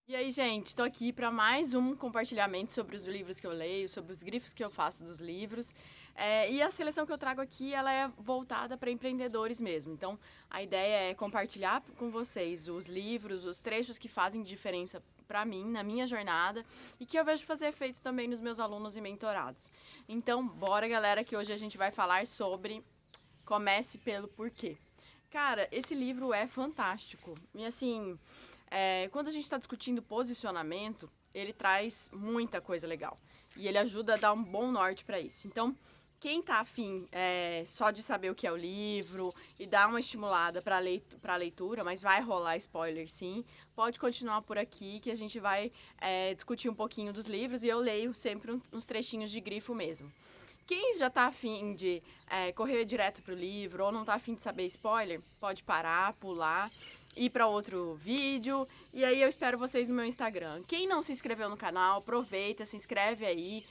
E aí, gente, estou aqui para mais um compartilhamento sobre os livros que eu leio, sobre os grifos que eu faço dos livros. E a seleção que eu trago aqui, ela é voltada para empreendedores mesmo. Então, a ideia é compartilhar com vocês os livros, os trechos que fazem diferença para mim, na minha jornada, e que eu vejo fazer efeito também nos meus alunos e mentorados. Então, bora, galera, que hoje a gente vai falar sobre Comece pelo Porquê. Cara, esse livro é fantástico. E assim, quando a gente está discutindo posicionamento, ele traz muita coisa legal. E ele ajuda a dar um bom norte para isso. Então, quem tá afim só de saber o que é o livro e dar uma estimulada para a leitura, mas vai rolar spoiler sim, pode continuar por aqui que a gente vai discutir um pouquinho dos livros e eu leio sempre uns trechinhos de grifo mesmo. Quem já tá afim de correr direto pro livro ou não tá afim de saber spoiler, pode parar, pular, ir para outro vídeo. E aí eu espero vocês no meu Instagram. Quem não se inscreveu no canal, aproveita, se inscreve aí,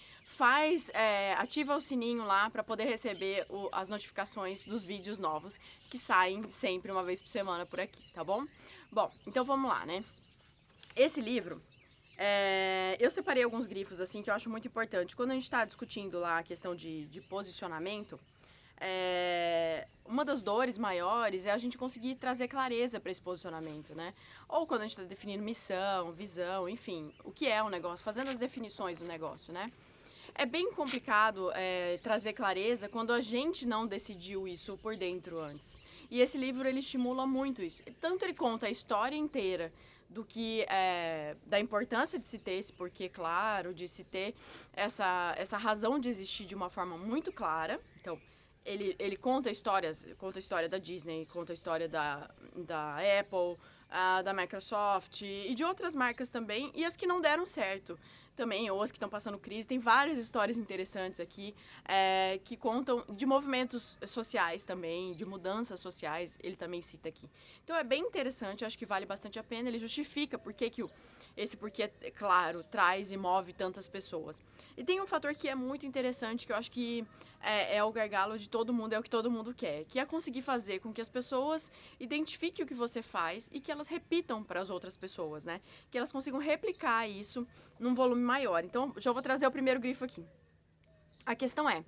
ativa o sininho lá para poder receber as notificações dos vídeos novos que saem sempre uma vez por semana por aqui, tá bom? Bom, então vamos lá, né? Esse livro eu separei alguns grifos assim que eu acho muito importante. Quando a gente está discutindo lá a questão de posicionamento, uma das dores maiores é a gente conseguir trazer clareza para esse posicionamento, né? Ou quando a gente está definindo missão, visão, enfim, o que é um negócio, fazendo as definições do negócio, né? É bem complicado trazer clareza quando a gente não decidiu isso por dentro antes. E esse livro ele estimula muito isso. Tanto ele conta a história inteira do que da importância de se ter esse porquê claro, de se ter essa razão de existir de uma forma muito clara. Então, ele conta conta a história da Disney, conta a história da Apple, da Microsoft e de outras marcas também, e as que não deram certo também, ou as que estão passando crise. Tem várias histórias interessantes aqui que contam de movimentos sociais também, de mudanças sociais, ele também cita aqui. Então é bem interessante, eu acho que vale bastante a pena, ele justifica por que esse porquê, claro, traz e move tantas pessoas. E tem um fator que é muito interessante, que eu acho que é o gargalo de todo mundo, é o que todo mundo quer, que é conseguir fazer com que as pessoas identifiquem o que você faz e que elas repitam para as outras pessoas, né? Que elas consigam replicar isso num volume maior. Então, já vou trazer o primeiro grifo aqui. A questão é: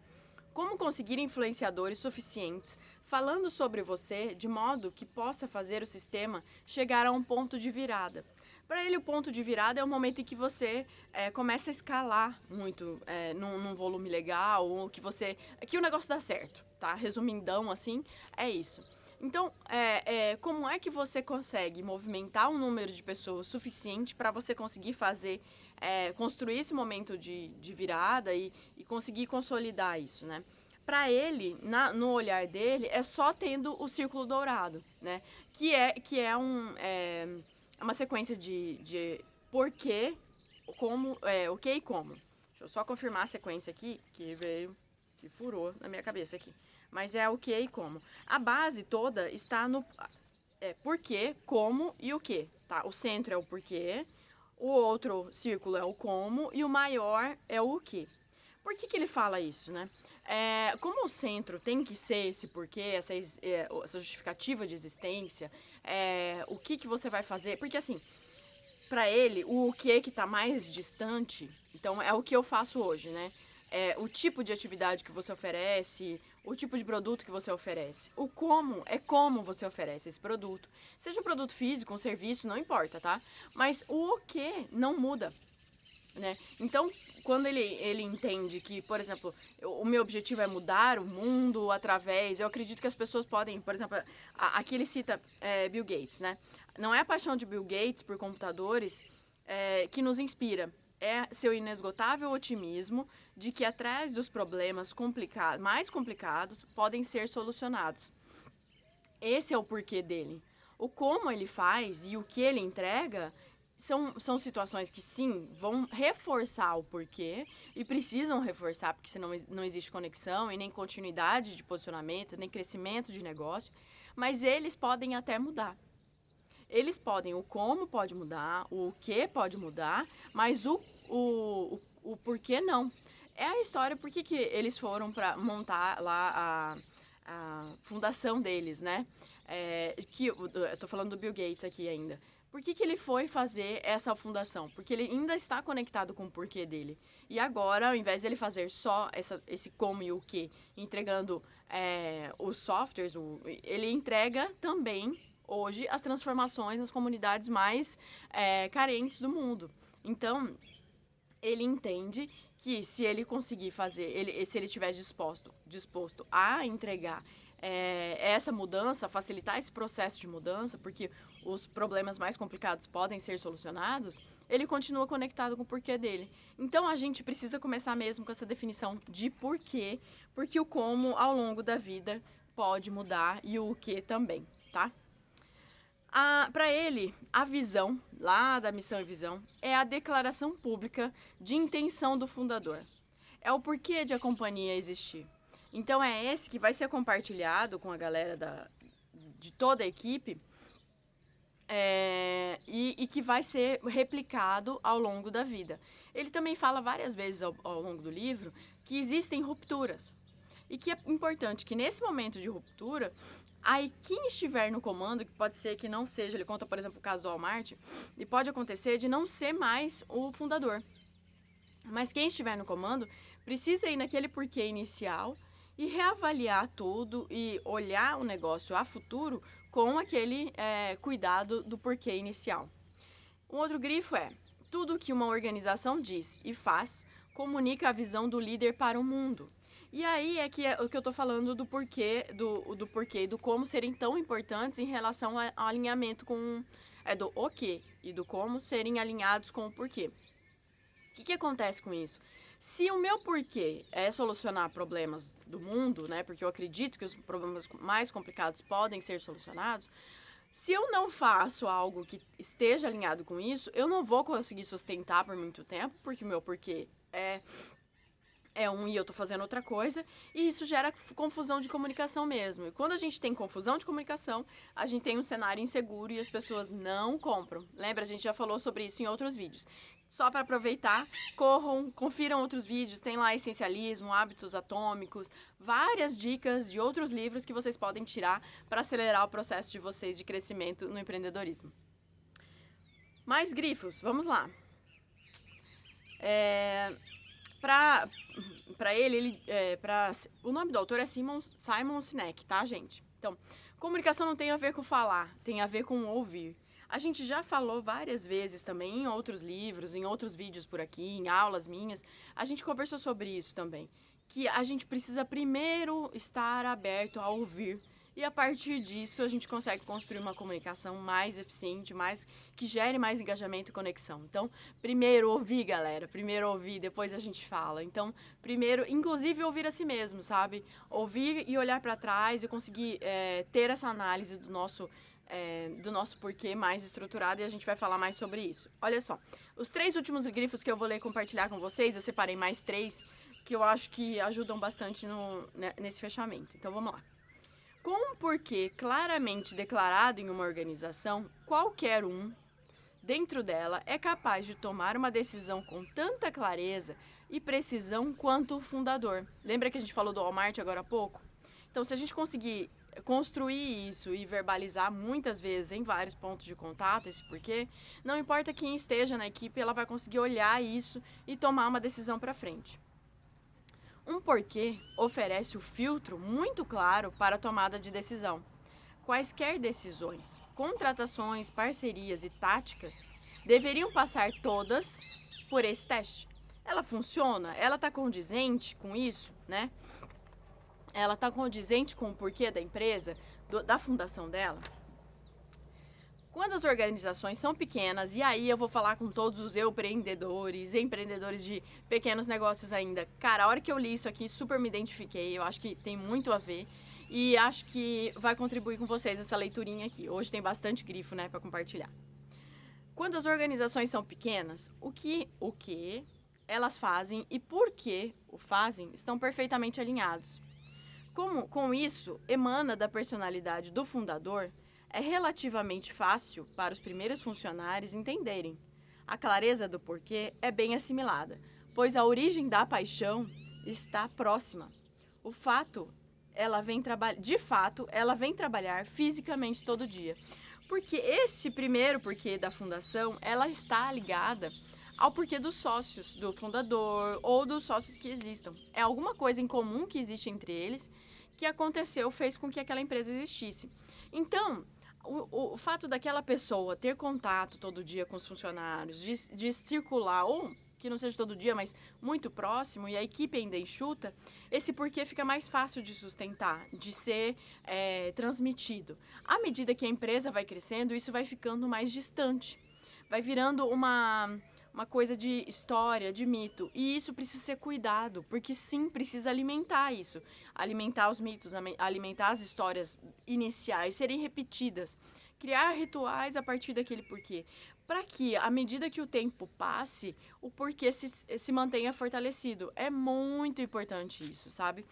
como conseguir influenciadores suficientes falando sobre você de modo que possa fazer o sistema chegar a um ponto de virada? Para ele, o ponto de virada é o momento em que você começa a escalar muito num volume legal, ou que o negócio dá certo, tá? Resumindão, assim, é isso. Então, como é que você consegue movimentar um número de pessoas suficiente para você conseguir construir esse momento de virada e conseguir consolidar isso, né? Para ele, no olhar dele, é só tendo o círculo dourado, né? Que é uma sequência de porquê, como, o que e como. Deixa eu só confirmar a sequência aqui, que furou na minha cabeça aqui. Mas é o que e como. A base toda está no porquê, como e o que, tá? O centro é o porquê, o outro círculo é o como e o maior é o que. Por que ele fala isso, né? Como o centro tem que ser esse porquê, essa justificativa de existência, o que você vai fazer, porque assim, para ele, o que está mais distante, então é o que eu faço hoje, né? O tipo de atividade que você oferece, o tipo de produto que você oferece. O como é como você oferece esse produto. Seja um produto físico, um serviço, não importa, tá? Mas o que não muda. Né? Então, quando ele entende que, por exemplo, o meu objetivo é mudar o mundo através... Eu acredito que as pessoas podem, por exemplo, aqui ele cita Bill Gates, né? Não é a paixão de Bill Gates por computadores que nos inspira. É seu inesgotável otimismo de que atrás dos problemas mais complicados podem ser solucionados. Esse é o porquê dele. O como ele faz e o que ele entrega são situações que, sim, vão reforçar o porquê e precisam reforçar, porque senão não existe conexão e nem continuidade de posicionamento, nem crescimento de negócio, mas eles podem até mudar. Eles podem, o como pode mudar, o que pode mudar, mas o porquê não. É a história por que eles foram para montar lá a fundação deles, né? Eu tô falando do Bill Gates aqui ainda. Por que ele foi fazer essa fundação? Porque ele ainda está conectado com o porquê dele. E agora, ao invés dele fazer só esse como e o que, entregando os softwares, ele entrega também, hoje, as transformações nas comunidades mais carentes do mundo. Então, ele entende que se ele conseguir fazer, se ele estiver disposto a entregar essa mudança, facilitar esse processo de mudança, porque os problemas mais complicados podem ser solucionados, ele continua conectado com o porquê dele. Então, a gente precisa começar mesmo com essa definição de porquê, porque o como, ao longo da vida, pode mudar e o que também, tá? Para ele, a visão, lá da missão e visão, é a declaração pública de intenção do fundador. É o porquê de a companhia existir. Então, é esse que vai ser compartilhado com a galera de toda a equipe e que vai ser replicado ao longo da vida. Ele também fala várias vezes ao longo do livro que existem rupturas. E que é importante que nesse momento de ruptura, aí quem estiver no comando, que pode ser que não seja, ele conta, por exemplo, o caso do Walmart, e pode acontecer de não ser mais o fundador. Mas quem estiver no comando precisa ir naquele porquê inicial e reavaliar tudo e olhar o negócio a futuro com aquele cuidado do porquê inicial. Um outro grifo é: tudo que uma organização diz e faz comunica a visão do líder para o mundo. E aí é o que eu tô falando do porquê, do porquê e do como serem tão importantes em relação ao alinhamento com... do o que e do como serem alinhados com o porquê. O que acontece com isso? Se o meu porquê é solucionar problemas do mundo, né? Porque eu acredito que os problemas mais complicados podem ser solucionados. Se eu não faço algo que esteja alinhado com isso, eu não vou conseguir sustentar por muito tempo, porque o meu porquê é um e eu tô fazendo outra coisa, e isso gera confusão de comunicação mesmo. E quando a gente tem confusão de comunicação, a gente tem um cenário inseguro e as pessoas não compram. Lembra, a gente já falou sobre isso em outros vídeos. Só para aproveitar, corram, confiram outros vídeos, tem lá Essencialismo, Hábitos Atômicos, várias dicas de outros livros que vocês podem tirar para acelerar o processo de vocês de crescimento no empreendedorismo. Mais grifos, vamos lá. Para ele o nome do autor é Simon Sinek, tá, gente? Então, comunicação não tem a ver com falar, tem a ver com ouvir. A gente já falou várias vezes também em outros livros, em outros vídeos por aqui, em aulas minhas, a gente conversou sobre isso também, que a gente precisa primeiro estar aberto a ouvir. E a partir disso, a gente consegue construir uma comunicação mais eficiente, que gere mais engajamento e conexão. Então, primeiro ouvir, galera. Primeiro ouvir, depois a gente fala. Então, primeiro, inclusive, ouvir a si mesmo, sabe? Ouvir e olhar para trás e conseguir ter essa análise do nosso porquê mais estruturado, e a gente vai falar mais sobre isso. Olha só, os 3 últimos grifos que eu vou ler e compartilhar com vocês, eu separei mais 3, que eu acho que ajudam bastante nesse fechamento. Então, vamos lá. Com um porquê claramente declarado em uma organização, qualquer um dentro dela é capaz de tomar uma decisão com tanta clareza e precisão quanto o fundador. Lembra que a gente falou do Walmart agora há pouco? Então, se a gente conseguir construir isso e verbalizar muitas vezes em vários pontos de contato esse porquê, não importa quem esteja na equipe, ela vai conseguir olhar isso e tomar uma decisão para frente. Um porquê oferece o filtro muito claro para a tomada de decisão. Quaisquer decisões, contratações, parcerias e táticas deveriam passar todas por esse teste. Ela funciona? Ela está condizente com isso, né? Ela está condizente com o porquê da empresa, da fundação dela? Quando as organizações são pequenas, e aí eu vou falar com todos os empreendedores de pequenos negócios ainda. Cara, a hora que eu li isso aqui, super me identifiquei, eu acho que tem muito a ver e acho que vai contribuir com vocês essa leiturinha aqui. Hoje tem bastante grifo, né, para compartilhar. Quando as organizações são pequenas, o que elas fazem e por que o fazem estão perfeitamente alinhados. Com isso, emana da personalidade do fundador, é relativamente fácil para os primeiros funcionários entenderem. A clareza do porquê é bem assimilada, pois a origem da paixão está próxima. De fato, ela vem trabalhar fisicamente todo dia. Porque esse primeiro porquê da fundação, ela está ligada ao porquê dos sócios, do fundador ou dos sócios que existam. É alguma coisa em comum que existe entre eles que aconteceu, fez com que aquela empresa existisse. Então, o fato daquela pessoa ter contato todo dia com os funcionários, de circular, ou que não seja todo dia, mas muito próximo, e a equipe ainda enxuta, esse porquê fica mais fácil de sustentar, de ser transmitido. À medida que a empresa vai crescendo, isso vai ficando mais distante, vai virando uma coisa de história, de mito. E isso precisa ser cuidado, porque sim, precisa alimentar isso. Alimentar os mitos, alimentar as histórias iniciais, serem repetidas. Criar rituais a partir daquele porquê. Para que, à medida que o tempo passe, o porquê se mantenha fortalecido. É muito importante isso, sabe?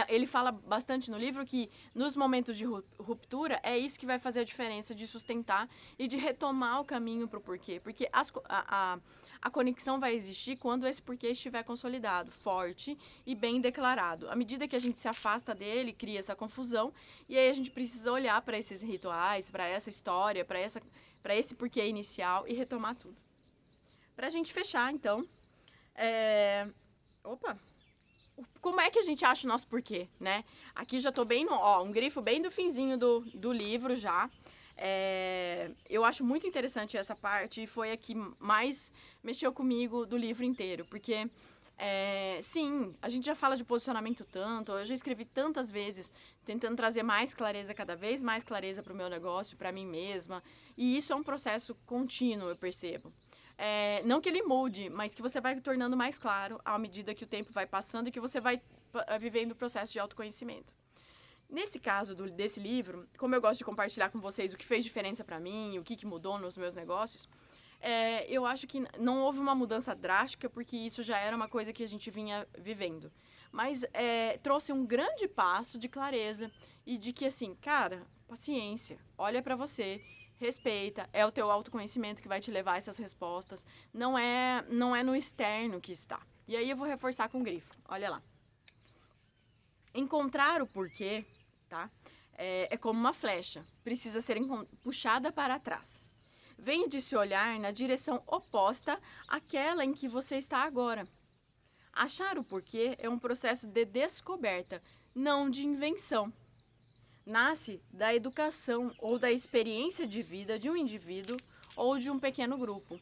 Ele fala bastante no livro que nos momentos de ruptura é isso que vai fazer a diferença de sustentar e de retomar o caminho para o porquê. Porque a conexão vai existir quando esse porquê estiver consolidado, forte e bem declarado. À medida que a gente se afasta dele, cria essa confusão e aí a gente precisa olhar para esses rituais, para essa história, para esse porquê inicial e retomar tudo. Para a gente fechar, então, como é que a gente acha o nosso porquê, né? Aqui já tô bem um grifo bem do finzinho do livro já. Eu acho muito interessante essa parte e foi a que mais mexeu comigo do livro inteiro, porque sim, a gente já fala de posicionamento tanto, eu já escrevi tantas vezes tentando trazer mais clareza, cada vez mais clareza para o meu negócio, para mim mesma, e isso é um processo contínuo, eu percebo. Não que ele mude, mas que você vai tornando mais claro à medida que o tempo vai passando e que você vai vivendo o processo de autoconhecimento. Nesse caso desse livro, como eu gosto de compartilhar com vocês o que fez diferença para mim, o que mudou nos meus negócios, eu acho que não houve uma mudança drástica, porque isso já era uma coisa que a gente vinha vivendo. Mas trouxe um grande passo de clareza e de que, assim, cara, paciência, olha para você, respeita, é o teu autoconhecimento que vai te levar a essas respostas, não é no externo que está. E aí eu vou reforçar com o grifo, olha lá. Encontrar o porquê, tá? É como uma flecha, precisa ser puxada para trás. Venha de se olhar na direção oposta àquela em que você está agora. Achar o porquê é um processo de descoberta, não de invenção. Nasce da educação ou da experiência de vida de um indivíduo ou de um pequeno grupo.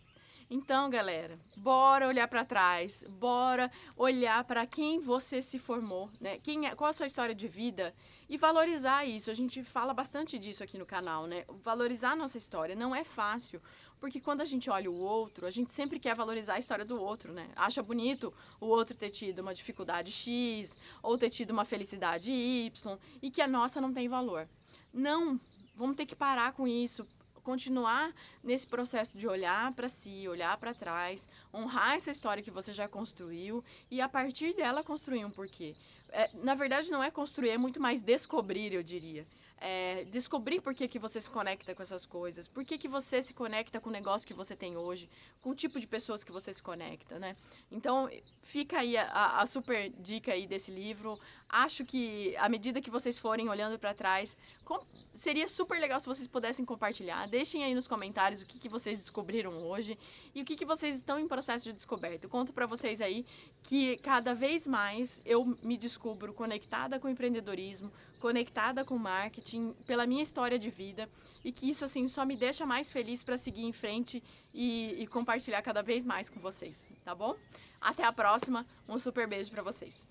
Então, galera, bora olhar para trás, bora olhar para quem você se formou, né? Qual a sua história de vida e valorizar isso. A gente fala bastante disso aqui no canal, né? Valorizar a nossa história não é fácil, porque quando a gente olha o outro, a gente sempre quer valorizar a história do outro, né? Acha bonito o outro ter tido uma dificuldade X ou ter tido uma felicidade Y e que a nossa não tem valor. Não, vamos ter que parar com isso. Continuar nesse processo de olhar para si, olhar para trás, honrar essa história que você já construiu e a partir dela construir um porquê. Na verdade não é construir, é muito mais descobrir, eu diria. Descobrir por que você se conecta com essas coisas, por que você se conecta com o negócio que você tem hoje, com o tipo de pessoas que você se conecta, né? Então, fica aí a super dica aí desse livro. Acho que, à medida que vocês forem olhando para trás, seria super legal se vocês pudessem compartilhar. Deixem aí nos comentários o que vocês descobriram hoje e o que vocês estão em processo de descoberta. Eu conto para vocês aí que cada vez mais eu me descubro conectada com o empreendedorismo, conectada com o marketing, pela minha história de vida e que isso, assim, só me deixa mais feliz para seguir em frente e compartilhar cada vez mais com vocês, tá bom? Até a próxima, um super beijo para vocês.